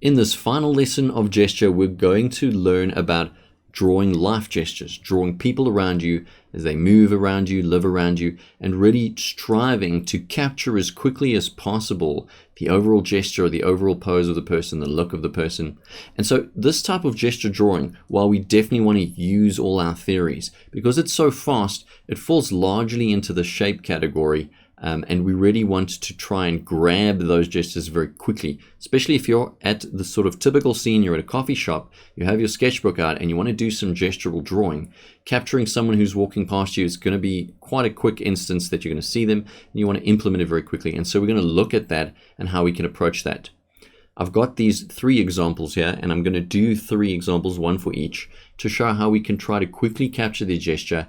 In this final lesson of gesture, we're going to learn about drawing life gestures, drawing people around you as they move around you, live around you, and really striving to capture as quickly as possible the overall gesture, the overall pose of the person, the look of the person. And so this type of gesture drawing, while we definitely want to use all our theories, because it's so fast, it falls largely into the shape category. And we really want to try and grab those gestures very quickly, especially if you're at the sort of typical scene, you're at a coffee shop, you have your sketchbook out and you want to do some gestural drawing. Capturing someone who's walking past you is going to be quite a quick instance that you're going to see them, and you want to implement it very quickly. And so we're going to look at that and how we can approach that. I've got these 3 examples here, and I'm going to do 3 examples, one for each, to show how we can try to quickly capture the gesture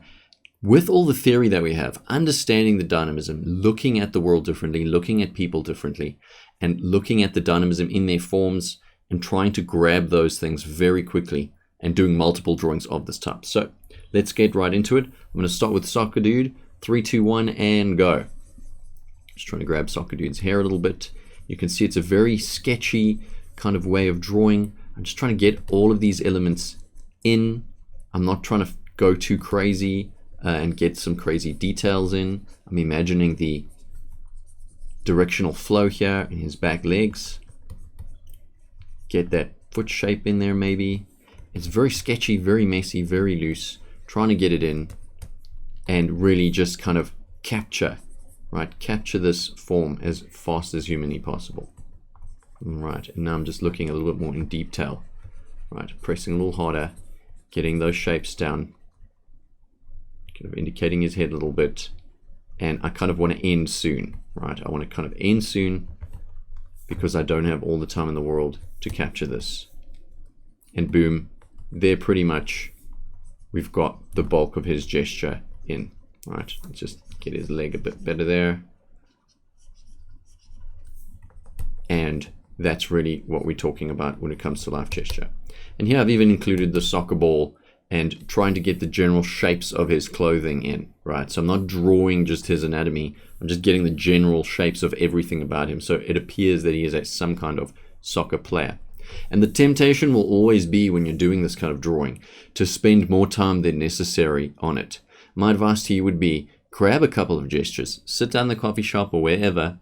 with all the theory that we have, understanding the dynamism, looking at the world differently, looking at people differently, and looking at the dynamism in their forms and trying to grab those things very quickly and doing multiple drawings of this type. So let's get right into it. I'm going to start with Soccer Dude. 3, 2, 1, and go. Just trying to grab Soccer Dude's hair a little bit. You can see it's a very sketchy kind of way of drawing. I'm just trying to get all of these elements in. I'm not trying to go too crazy and get some crazy details in. I'm imagining the directional flow here in his back legs. Get that foot shape in there maybe. It's very sketchy, very messy, very loose. Trying to get it in and really just kind of capture, right? Capture this form as fast as humanly possible. Right, and now I'm just looking a little bit more in detail. Right, pressing a little harder, getting those shapes down. Kind of indicating his head a little bit, and I kind of want to end soon, right? I want to kind of end soon because I don't have all the time in the world to capture this. And boom, there pretty much we've got the bulk of his gesture in, right? Let's just get his leg a bit better there. And that's really what we're talking about when it comes to life gesture. And here I've even included the soccer ball and trying to get the general shapes of his clothing in, right? So I'm not drawing just his anatomy, I'm just getting the general shapes of everything about him, so it appears that he is some kind of soccer player. And the temptation will always be, when you're doing this kind of drawing, to spend more time than necessary on it. My advice to you would be, grab a couple of gestures, sit down in the coffee shop or wherever,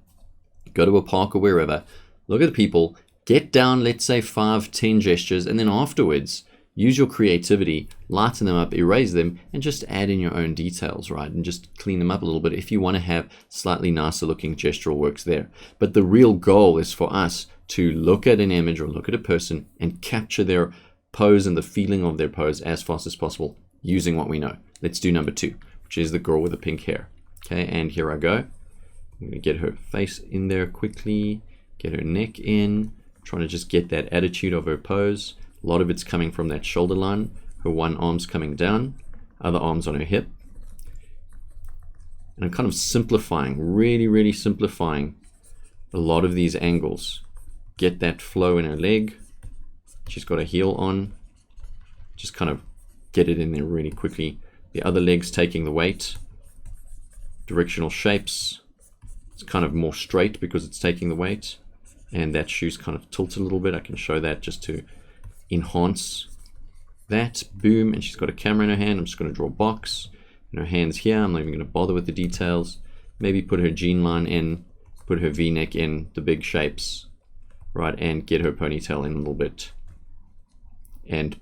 go to a park or wherever, look at the people, get down, let's say 5, 10 gestures, and then afterwards, use your creativity, lighten them up, erase them, and just add in your own details, right? And just clean them up a little bit if you want to have slightly nicer looking gestural works there. But the real goal is for us to look at an image or look at a person and capture their pose and the feeling of their pose as fast as possible using what we know. Let's do number 2, which is the girl with the pink hair. Okay, and here I go. I'm going to get her face in there quickly, get her neck in, trying to just get that attitude of her pose. A lot of it's coming from that shoulder line. Her one arm's coming down, other arm's on her hip. And I'm kind of simplifying, really simplifying a lot of these angles. Get that flow in her leg. She's got a heel on. Just kind of get it in there really quickly. The other leg's taking the weight. Directional shapes. It's kind of more straight because it's taking the weight. And that shoe's kind of tilted a little bit. I can show that just to enhance that. Boom, and she's got a camera in her hand. I'm just going to draw a box and her hands here. I'm not even going to bother with the details. Maybe put her jean line in, put her v-neck in, the big shapes, right, and get her ponytail in a little bit. And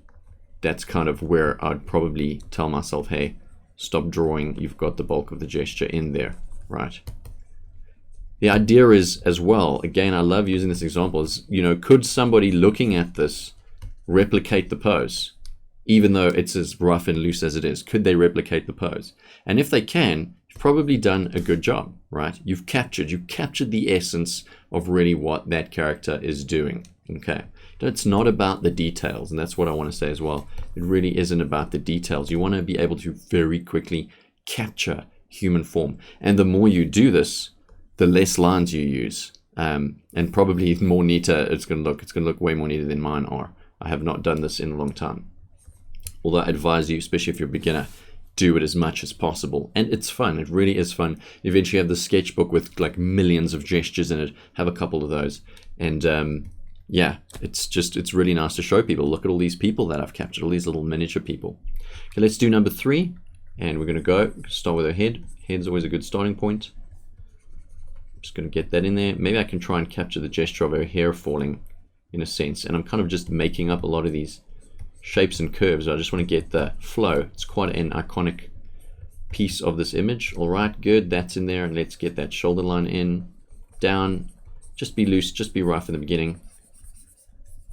that's kind of where I'd probably tell myself, hey, stop drawing, you've got the bulk of the gesture in there, right? The idea is as well, again, I love using this example, is, you know, could somebody looking at this replicate the pose? Even though it's as rough and loose as it is, could they replicate the pose? And if they can, you've probably done a good job, right? You've captured the essence of really what that character is doing, okay? It's not about the details, and that's what I want to say as well. It really isn't about the details. You want to be able to very quickly capture human form. And the more you do this, the less lines you use, and probably more neater it's going to look. It's going to look way more neater than mine are. I have not done this in a long time. Although I advise you, especially if you're a beginner, do it as much as possible. And it's fun. It really is fun. Eventually you have the sketchbook with like millions of gestures in it. Have a couple of those. And yeah, it's really nice to show people. Look at all these people that I've captured, all these little miniature people. Okay, let's do number 3, and we're going to start with her head. Head's always a good starting point. Just going to get that in there. Maybe I can try and capture the gesture of her hair falling in a sense, and I'm kind of just making up a lot of these shapes and curves. I just want to get the flow. It's quite an iconic piece of this image. All right, good, that's in there, and let's get that shoulder line in, down. Just be loose, just be rough in the beginning.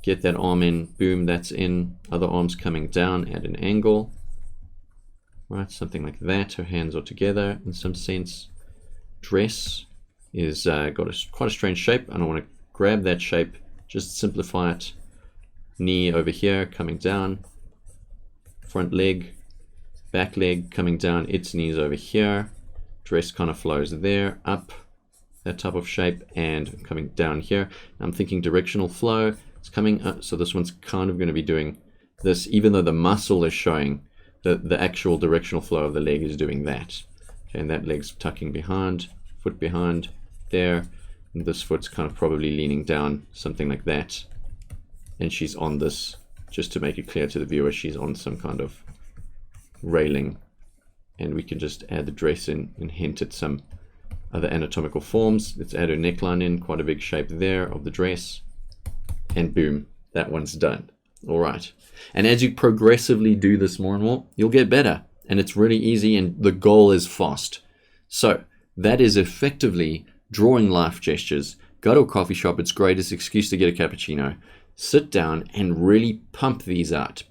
Get that arm in, boom, that's in. Other arms coming down at an angle. Right, something like that. Her hands are together in some sense. Dress is got quite a strange shape, and I want to grab that shape, just simplify it. Knee over here coming down, front leg, back leg coming down, its knees over here. Dress kind of flows there, up, that type of shape, and coming down here. I'm thinking directional flow. It's coming up, so this one's kind of going to be doing this, even though the muscle is showing, the actual directional flow of the leg is doing that. Okay, and that leg's tucking behind, foot behind there, and this foot's kind of probably leaning down, something like that. And she's on this, just to make it clear to the viewer, she's on some kind of railing, and we can just add the dress in and hint at some other anatomical forms. Let's add her neckline in, quite a big shape there of the dress, and boom, that one's done. All right, and as you progressively do this more and more, you'll get better, and it's really easy, and the goal is fast. So that is effectively drawing life gestures. Go to a coffee shop, it's greatest excuse to get a cappuccino. Sit down and really pump these out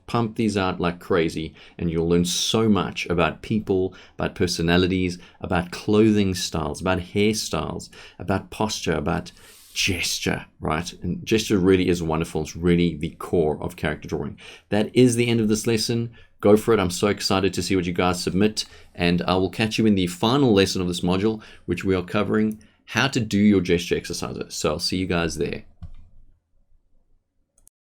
like crazy, and you'll learn so much about people, about personalities, about clothing styles, about hairstyles, about posture, about gesture, right? And gesture really is wonderful. It's really the core of character drawing. That is the end of this lesson. Go for it. I'm so excited to see what you guys submit, and I will catch you in the final lesson of this module, which we are covering how to do your gesture exercises. So I'll see you guys there.